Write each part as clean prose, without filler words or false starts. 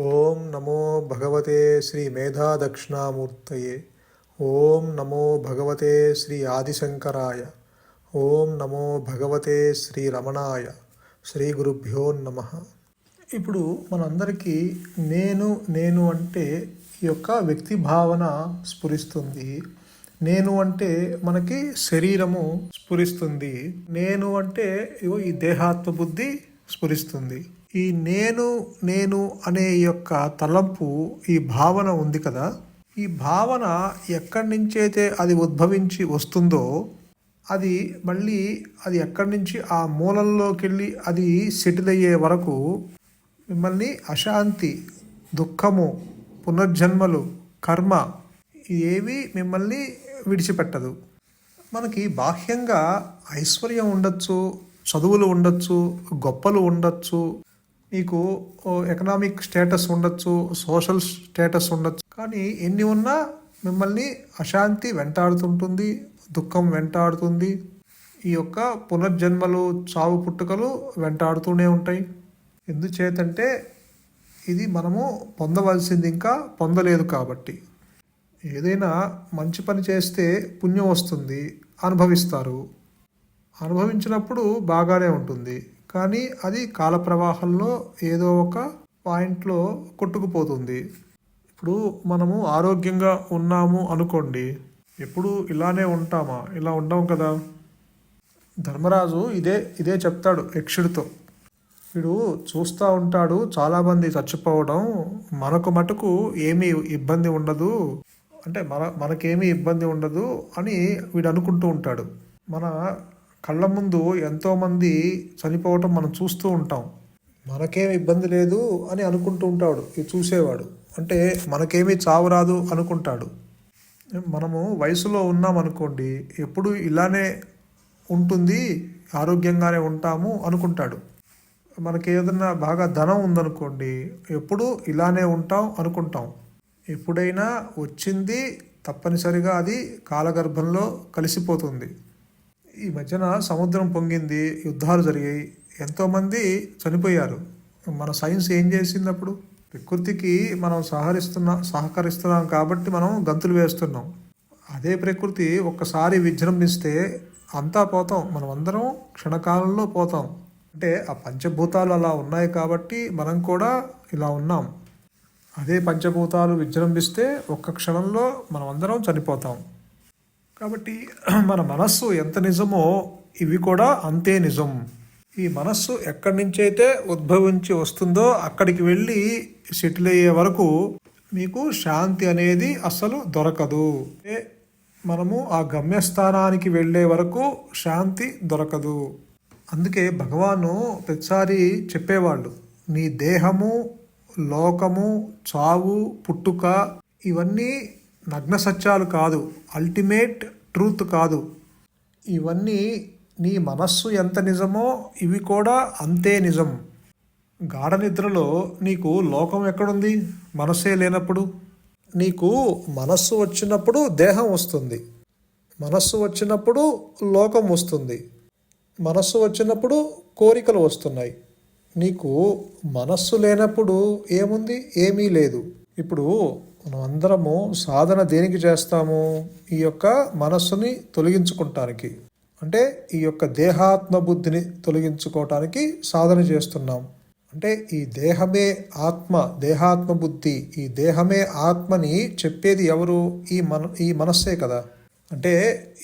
ఓం నమో భగవతే శ్రీ మేధాదక్షిణామూర్తయే. ఓం నమో భగవతే శ్రీ ఆదిశంకరాయ. ఓం నమో భగవతే శ్రీ రమణాయ. శ్రీ గురుభ్యో నమ. ఇప్పుడు మనందరికీ నేను నేను అంటే ఈ యొక్క వ్యక్తి భావన స్ఫురిస్తుంది. నేను అంటే మనకి శరీరము స్ఫురిస్తుంది. నేను అంటే ఈ దేహాత్మ బుద్ధి స్ఫురిస్తుంది. ఈ నేను నేను అనే యొక్క తలంపు, ఈ భావన ఉంది కదా, ఈ భావన ఎక్కడి నుంచైతే అది ఉద్భవించి వస్తుందో అది మళ్ళీ అది ఎక్కడి నుంచి ఆ మూలంలోకి వెళ్ళి అది సెటిల్ అయ్యే వరకు మిమ్మల్ని అశాంతి, దుఃఖము, పునర్జన్మలు, కర్మ ఏవి మిమ్మల్ని విడిచిపెట్టదు. మనకి బాహ్యంగా ఐశ్వర్యం ఉండొచ్చు, చదువులు ఉండొచ్చు, గొప్పలు ఉండొచ్చు, మీకు ఎకనామిక్ స్టేటస్ ఉండొచ్చు, సోషల్ స్టేటస్ ఉండొచ్చు. కానీ ఎన్ని ఉన్నా మిమ్మల్ని అశాంతి వెంటాడుతుంటుంది, దుఃఖం వెంటాడుతుంది. ఈ యొక్క పునర్జన్మలు, చావు పుట్టుకలు వెంటాడుతూనే ఉంటాయి. ఎందుచేతంటే ఇది మనము పొందవలసింది ఇంకా పొందలేదు కాబట్టి. ఏదైనా మంచి పని చేస్తే పుణ్యం వస్తుంది, అనుభవిస్తారు. అనుభవించినప్పుడు బాగానే ఉంటుంది, కానీ అది కాల ప్రవాహంలో ఏదో ఒక పాయింట్లో కొట్టుకుపోతుంది. ఇప్పుడు మనము ఆరోగ్యంగా ఉన్నాము అనుకోండి, ఎప్పుడు ఇలానే ఉంటామా? ఇలా ఉండం కదా. ధర్మరాజు ఇదే చెప్తాడు యక్షుడితో. వీడు చూస్తూ ఉంటాడు చాలామంది చచ్చిపోవడం, మనకు మటుకు ఏమీ ఇబ్బంది ఉండదు, అంటే మనకేమీ ఇబ్బంది ఉండదు అని వీడు అనుకుంటూ ఉంటాడు. మన కళ్ళ ముందు ఎంతోమంది చనిపోవటం మనం చూస్తూ ఉంటాం, మనకేమి ఇబ్బంది లేదు అని అనుకుంటూ ఉంటాడు ఇది చూసేవాడు. అంటే మనకేమీ చావు రాదు అనుకుంటాడు. మనము వయసులో ఉన్నాం అనుకోండి, ఎప్పుడు ఇలానే ఉంటుంది, ఆరోగ్యంగానే ఉంటాము అనుకుంటాడు. మనకి ఏదన్నా బాగా ధనం ఉందనుకోండి, ఎప్పుడు ఇలానే ఉంటాం అనుకుంటాం. ఎప్పుడైనా వచ్చింది తప్పనిసరిగా అది కాలగర్భంలో కలిసిపోతుంది. ఈ మధ్యన సముద్రం పొంగింది, యుద్ధాలు జరిగాయి, ఎంతోమంది చనిపోయారు. మన సైన్స్ ఏం చేసింది? అప్పుడు ప్రకృతికి మనం సహకరిస్తున్నాం కాబట్టి మనం గంతులు వేస్తున్నాం. అదే ప్రకృతి ఒక్కసారి విజృంభిస్తే అంతా పోతాం, మనం అందరం క్షణకాలంలో పోతాం. అంటే ఆ పంచభూతాలు అలా ఉన్నాయి కాబట్టి మనం కూడా ఇలా ఉన్నాం. అదే పంచభూతాలు విజృంభిస్తే ఒక్క క్షణంలో మనం అందరం చనిపోతాం. కాబట్టి మన మనస్సు ఎంత నిజమో ఇవి కూడా అంతే నిజం. ఈ మనస్సు ఎక్కడి నుంచి అయితే ఉద్భవించి వస్తుందో అక్కడికి వెళ్ళి సెటిల్ అయ్యే వరకు మీకు శాంతి అనేది అస్సలు దొరకదు. మనము ఆ గమ్యస్థానానికి వెళ్ళే వరకు శాంతి దొరకదు. అందుకే భగవాను ప్రతిసారి చెప్పేవాళ్ళు, నీ దేహము, లోకము, చావు, పుట్టుక ఇవన్నీ నగ్న సత్యాలు కాదు, అల్టిమేట్ ట్రూత్ కాదు. ఇవన్నీ నీ మనస్సు ఎంత నిజమో ఇవి కూడా అంతే నిజం. గాఢ నిద్రలో నీకు లోకం ఎక్కడుంది? మనస్సే లేనప్పుడు. నీకు మనస్సు వచ్చినప్పుడు దేహం వస్తుంది, మనస్సు వచ్చినప్పుడు లోకం వస్తుంది, మనస్సు వచ్చినప్పుడు కోరికలు వస్తున్నాయి. నీకు మనస్సు లేనప్పుడు ఏముంది? ఏమీ లేదు. ఇప్పుడు మనం అందరము సాధన దేనికి చేస్తాము? ఈ యొక్క మనస్సుని తొలగించుకోవటానికి, అంటే ఈ యొక్క దేహాత్మ బుద్ధిని తొలగించుకోవటానికి సాధన చేస్తున్నాం. అంటే ఈ దేహమే ఆత్మ, దేహాత్మ బుద్ధి, ఈ దేహమే ఆత్మని చెప్పేది ఎవరు? ఈ మనస్సే కదా. అంటే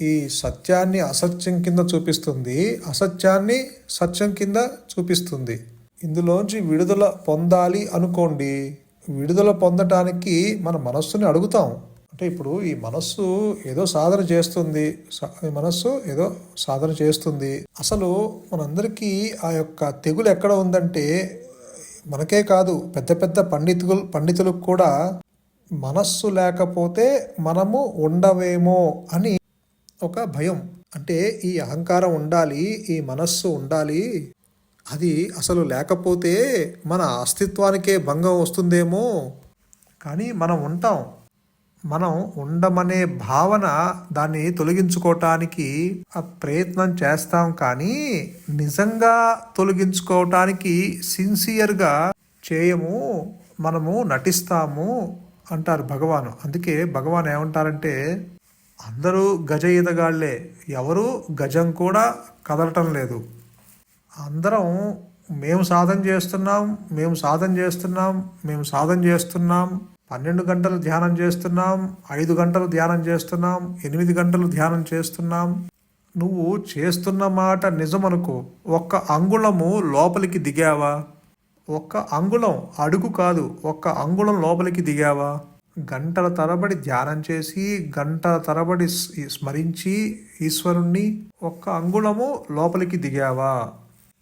ఈ సత్యాన్ని అసత్యం కింద చూపిస్తుంది, అసత్యాన్ని సత్యం కింద చూపిస్తుంది. ఇందులోంచి విడుదల పొందాలి అనుకోండి, విడుదల పొందటానికి మన మనస్సుని అడుగుతాం. అంటే ఇప్పుడు ఈ మనస్సు ఏదో సాధన చేస్తుంది. అసలు మనందరికీ ఆ యొక్క తెగులు ఎక్కడ ఉందంటే, మనకే కాదు పెద్ద పెద్ద పండితులకు కూడా మనస్సు లేకపోతే మనము ఉండవేమో అని ఒక భయం. అంటే ఈ అహంకారం ఉండాలి, ఈ మనస్సు ఉండాలి, అది అసలు లేకపోతే మన అస్తిత్వానికే భంగం వస్తుందేమో. కానీ మనం ఉంటాం. మనం ఉండమనే భావన, దాన్ని తొలగించుకోవటానికి ఆ ప్రయత్నం చేస్తాం. కానీ నిజంగా తొలగించుకోవటానికి సిన్సియర్గా చేయము. మనము నటిస్తాము అంటారు భగవాను. అందుకే భగవాన్ ఏమంటారంటే, అందరూ గజ ఈతగాళ్లే, ఎవరు గజం కూడా కదలటం లేదు. అందరం మేము సాధన చేస్తున్నాం, మేము సాధన చేస్తున్నాం, మేము సాధన చేస్తున్నాం, 12 గంటలు ధ్యానం చేస్తున్నాం, 5 గంటలు ధ్యానం చేస్తున్నాం, 8 గంటలు ధ్యానం చేస్తున్నాం. నువ్వు చేస్తున్న మాట నిజమనుకో, ఒక్క అంగుళము లోపలికి దిగావా? ఒక్క అంగుళం, అడుగు కాదు, ఒక్క అంగుళం లోపలికి దిగావా? గంటల తరబడి ధ్యానం చేసి, గంటల తరబడి స్మరించి ఈశ్వరుణ్ణి, ఒక్క అంగుళము లోపలికి దిగావా?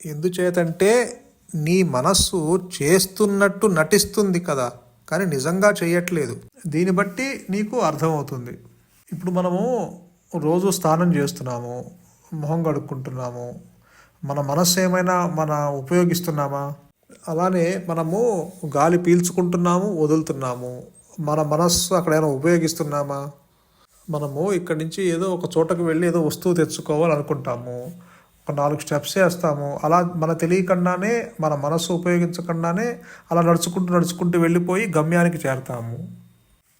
ఎందుచేతంటే నీ మనస్సు చేస్తున్నట్టు నటిస్తుంది కదా, కానీ నిజంగా చేయట్లేదు. దీన్ని బట్టి నీకు అర్థమవుతుంది. ఇప్పుడు మనము రోజు స్నానం చేస్తున్నాము, మొహం కడుక్కుంటున్నాము, మన మనస్సు ఏమైనా ఉపయోగిస్తున్నామా? అలానే మనము గాలి పీల్చుకుంటున్నాము, వదులుతున్నాము, మన మనస్సు అక్కడైనా ఉపయోగిస్తున్నామా? మనము ఇక్కడి నుంచి ఏదో ఒక చోటకు వెళ్ళి ఏదో వస్తువు తెచ్చుకోవాలనుకుంటాము, ఒక 4 స్టెప్స్ వేస్తాము, అలా మన తెలియకుండానే, మన మనస్సు ఉపయోగించకుండానే అలా నడుచుకుంటూ వెళ్ళిపోయి గమ్యానికి చేరతాము.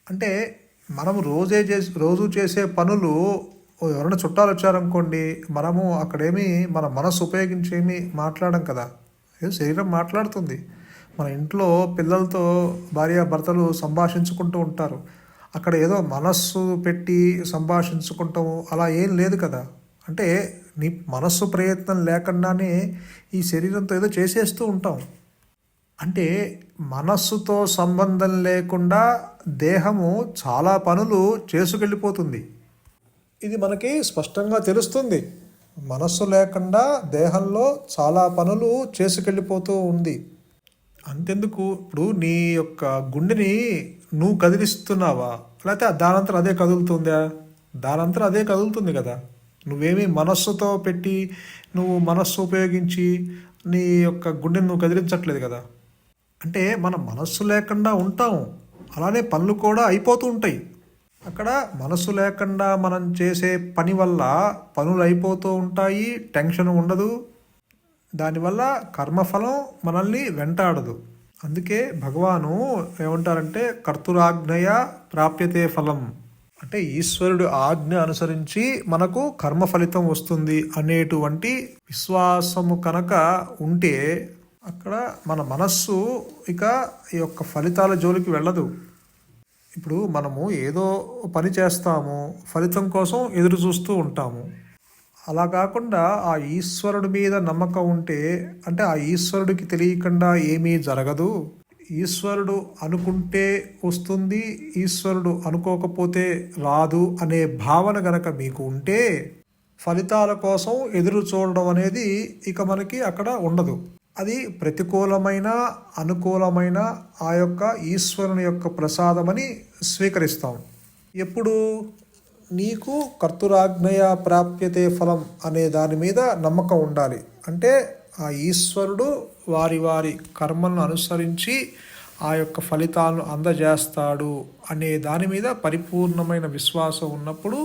అంటే మనము రోజు చేసే పనులు, ఎవరైనా చుట్టాలు వచ్చారనుకోండి, మనము అక్కడేమి మన మనస్సు ఉపయోగించేమి మాట్లాడడం కదా, ఏదో శరీరం మాట్లాడుతుంది. మన ఇంట్లో పిల్లలతో భార్యాభర్తలు సంభాషించుకుంటూ ఉంటారు, అక్కడ ఏదో మనస్సు పెట్టి సంభాషించుకుంటాము అలా ఏం లేదు కదా. అంటే నీ మనస్సు ప్రయత్నం లేకుండానే ఈ శరీరంతో ఏదో చేసేస్తూ ఉంటాం. అంటే మనస్సుతో సంబంధం లేకుండా దేహము చాలా పనులు చేసుకెళ్ళిపోతుంది. ఇది మనకి స్పష్టంగా తెలుస్తుంది. మనస్సు లేకుండా దేహంలో చాలా పనులు చేసుకెళ్ళిపోతూ ఉంది. అంతెందుకు, ఇప్పుడు నీ యొక్క గుండెని నువ్వు కదిలిస్తున్నావా, లేకపోతే దానంతరం అదే కదులుతుందా? దానంతరం అదే కదులుతుంది కదా. నువ్వేమీ మనస్సుతో పెట్టి, నువ్వు మనస్సు ఉపయోగించి నీ యొక్క గుండెని నువ్వు కదిలించట్లేదు కదా. అంటే మన మనస్సు లేకుండా ఉంటాం, అలానే పనులు కూడా అయిపోతూ ఉంటాయి. అక్కడ మనస్సు లేకుండా మనం చేసే పని వల్ల పనులు అయిపోతూ ఉంటాయి, టెన్షన్ ఉండదు, దానివల్ల కర్మఫలం మనల్ని వెంటాడదు. అందుకే భగవాను ఏమంటారంటే, కర్తురాజ్ఞయ ప్రాప్యతే ఫలం. అంటే ఈశ్వరుడు ఆజ్ఞ అనుసరించి మనకు కర్మ ఫలితం వస్తుంది అనేటువంటి విశ్వాసము కనుక ఉంటే, అక్కడ మన మనస్సు ఇక ఈ యొక్క ఫలితాల జోలికి వెళ్ళదు. ఇప్పుడు మనము ఏదో పని చేస్తాము, ఫలితం కోసం ఎదురు చూస్తూ ఉంటాము. అలా కాకుండా ఆ ఈశ్వరుడి మీద నమ్మకం ఉంటే, అంటే ఆ ఈశ్వరుడికి తెలియకుండా ఏమీ జరగదు, ఈశ్వరుడు అనుకుంటే వస్తుంది, ఈశ్వరుడు అనుకోకపోతే రాదు అనే భావన గనక మీకు ఉంటే, ఫలితాల కోసం ఎదురు చూడడం అనేది ఇక మనకి అక్కడ ఉండదు. అది ప్రతికూలమైన అనుకూలమైన ఆ యొక్క ఈశ్వరుని యొక్క ప్రసాదమని స్వీకరిస్తాం. ఎప్పుడు నీకు కర్తురాజ్ఞయ ప్రాప్యతే ఫలం అనే దాని మీద నమ్మకం ఉండాలి. అంటే ఆ ఈశ్వరుడు వారి వారి కర్మలను అనుసరించి ఆ యొక్క ఫలితాలను అందజేస్తాడు అనే దాని మీద పరిపూర్ణమైన విశ్వాసం ఉన్నప్పుడు,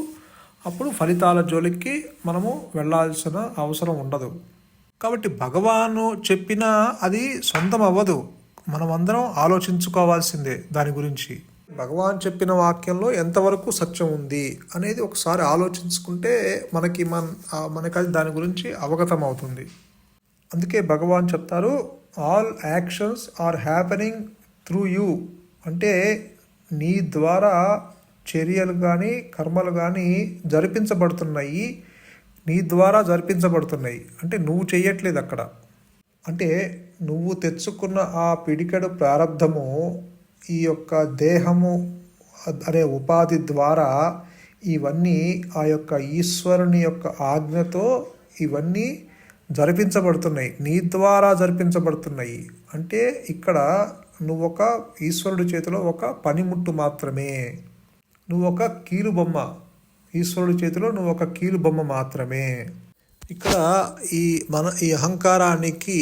అప్పుడు ఫలితాల జోలికి మనము వెళ్ళాల్సిన అవసరం ఉండదు. కాబట్టి భగవాను చెప్పినా అది సొంతం అవ్వదు, మనమందరం ఆలోచించుకోవాల్సిందే దాని గురించి. భగవాన్ చెప్పిన వాక్యంలో ఎంతవరకు సత్యం ఉంది అనేది ఒకసారి ఆలోచించుకుంటే మనకి అది దాని గురించి అవగతం అవుతుంది. అందుకే భగవాన్ చెప్తారు, all actions are happening through you. అంటే నీ ద్వారా చర్యలు కానీ కర్మలు కానీ జరిపించబడుతున్నాయి, నీ ద్వారా జరిపించబడుతున్నాయి. అంటే నువ్వు చెయ్యట్లేదు అక్కడ. అంటే నువ్వు తెచ్చుకున్న ఆ పిడికెడు ప్రారంధము ఈ యొక్క దేహము అనే ఉపాధి ద్వారా ఇవన్నీ ఆ యొక్క ఈశ్వరుని యొక్క ఆజ్ఞతో ఇవన్నీ జరిపించబడుతున్నాయి, నీ ద్వారా జరిపించబడుతున్నాయి. అంటే ఇక్కడ నువ్వు ఒక ఈశ్వరుడి చేతిలో ఒక పనిముట్టు మాత్రమే, నువ్వు ఒక కీలుబొమ్మ, ఈశ్వరుడి చేతిలో నువ్వు ఒక కీలుబొమ్మ మాత్రమే. ఇక్కడ ఈ అహంకారానికి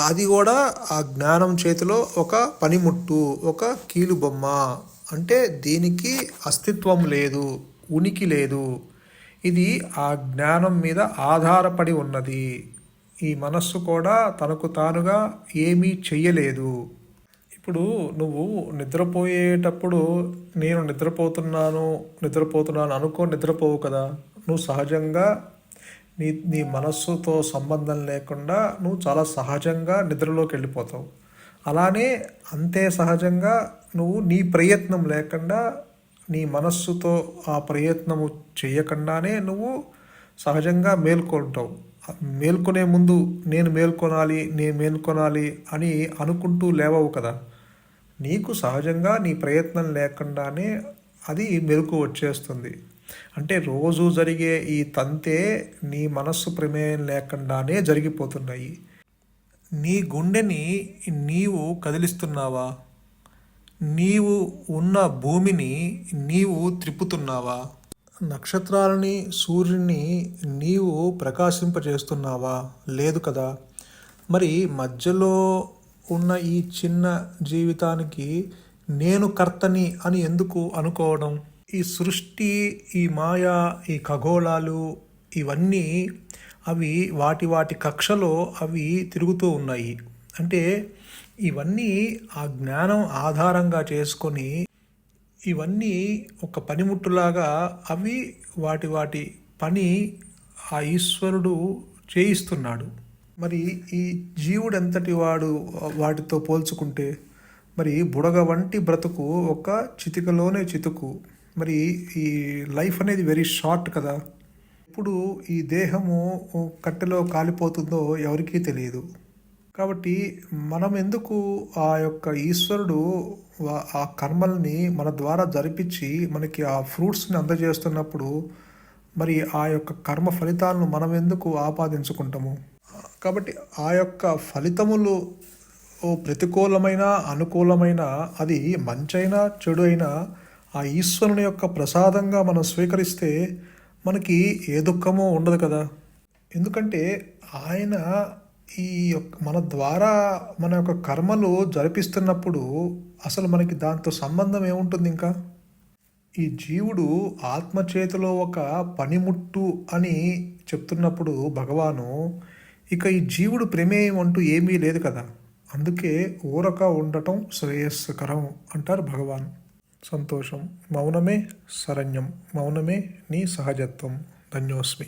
అది కూడా ఆ జ్ఞానం చేతిలో ఒక పనిముట్టు, ఒక కీలుబొమ్మ. అంటే దీనికి అస్తిత్వం లేదు, ఉనికి లేదు, ఇది ఆ జ్ఞానం మీద ఆధారపడి ఉన్నది. ఈ మనస్సు కూడా తనకు తానుగా ఏమీ చెయ్యలేదు. ఇప్పుడు నువ్వు నిద్రపోయేటప్పుడు నేను నిద్రపోతున్నాను నిద్రపోవు కదా. నువ్వు సహజంగా నీ మనస్సుతో సంబంధం లేకుండా నువ్వు చాలా సహజంగా నిద్రలోకి వెళ్ళిపోతావు. అలానే అంతే సహజంగా నువ్వు నీ ప్రయత్నం లేకుండా నీ మనస్సుతో ఆ ప్రయత్నము చేయకుండానే నువ్వు సహజంగా మేల్కొంటావు. మేల్కొనే ముందు నేను మేల్కొనాలి అని అనుకుంటూ లేవవు కదా. నీకు సహజంగా నీ ప్రయత్నం లేకుండానే అది మెలకు వచ్చేస్తుంది. అంటే రోజు జరిగే ఈ తంతే నీ మనస్సు ప్రమేయం లేకుండానే జరిగిపోతున్నాయి. నీ గుండెని నీవు కదిలిస్తున్నావా? నీవు ఉన్న భూమిని నీవు త్రిప్పుతున్నావా? నక్షత్రాలని సూర్యుని నీవు ప్రకాశింపజేస్తున్నావా? లేదు కదా. మరి మధ్యలో ఉన్న ఈ చిన్న జీవితానికి నేను కర్తని అని ఎందుకు అనుకోవడం? ఈ సృష్టి, ఈ మాయ, ఈ ఖగోళాలు ఇవన్నీ అవి వాటి కక్షలో అవి తిరుగుతూ ఉన్నాయి. అంటే ఇవన్నీ ఆ జ్ఞానం ఆధారంగా చేసుకొని ఇవన్నీ ఒక పనిముట్టులాగా అవి వాటి పని ఆ ఈశ్వరుడు చేయిస్తున్నాడు. మరి ఈ జీవుడు ఎంతటి వాడు వాటితో పోల్చుకుంటే? మరి బుడగ వంటి బ్రతుకు ఒక చితికలోనే చితుకు. మరి ఈ లైఫ్ అనేది వెరీ షార్ట్ కదా. ఇప్పుడు ఈ దేహము కట్టెలో కాలిపోతుందో ఎవరికీ తెలియదు. కాబట్టి మనం ఎందుకు ఆ యొక్క ఈశ్వరుడు ఆ కర్మల్ని మన ద్వారా జరిపించి మనకి ఆ ఫ్రూట్స్ని అందజేస్తున్నప్పుడు మరి ఆ యొక్క కర్మ ఫలితాలను మనం ఎందుకు ఆపాదించుకుంటాము? కాబట్టి ఆ యొక్క ఫలితములు ప్రతికూలమైన అనుకూలమైన అది మంచైనా చెడు అయినా ఆ ఈశ్వరుని యొక్క ప్రసాదంగా మనం స్వీకరిస్తే మనకి ఏ దుఃఖమో ఉండదు కదా. ఎందుకంటే ఆయన ఈ యొక్క మన ద్వారా మన యొక్క కర్మలు జరిపిస్తున్నప్పుడు అసలు మనకి దాంతో సంబంధం ఏముంటుంది? ఇంకా ఈ జీవుడు ఆత్మ చేతిలో ఒక పనిముట్టు అని చెప్తున్నప్పుడు భగవాను ఇక ఈ జీవుడు ప్రమేయం అంటూ ఏమీ లేదు కదా. అందుకే ఊరక ఉండటం శ్రేయస్కరం అంటారు భగవాన్. సంతోషం. మౌనమే శరణ్యం. మౌనమే నీ సహజత్వం. ధన్యోస్మి.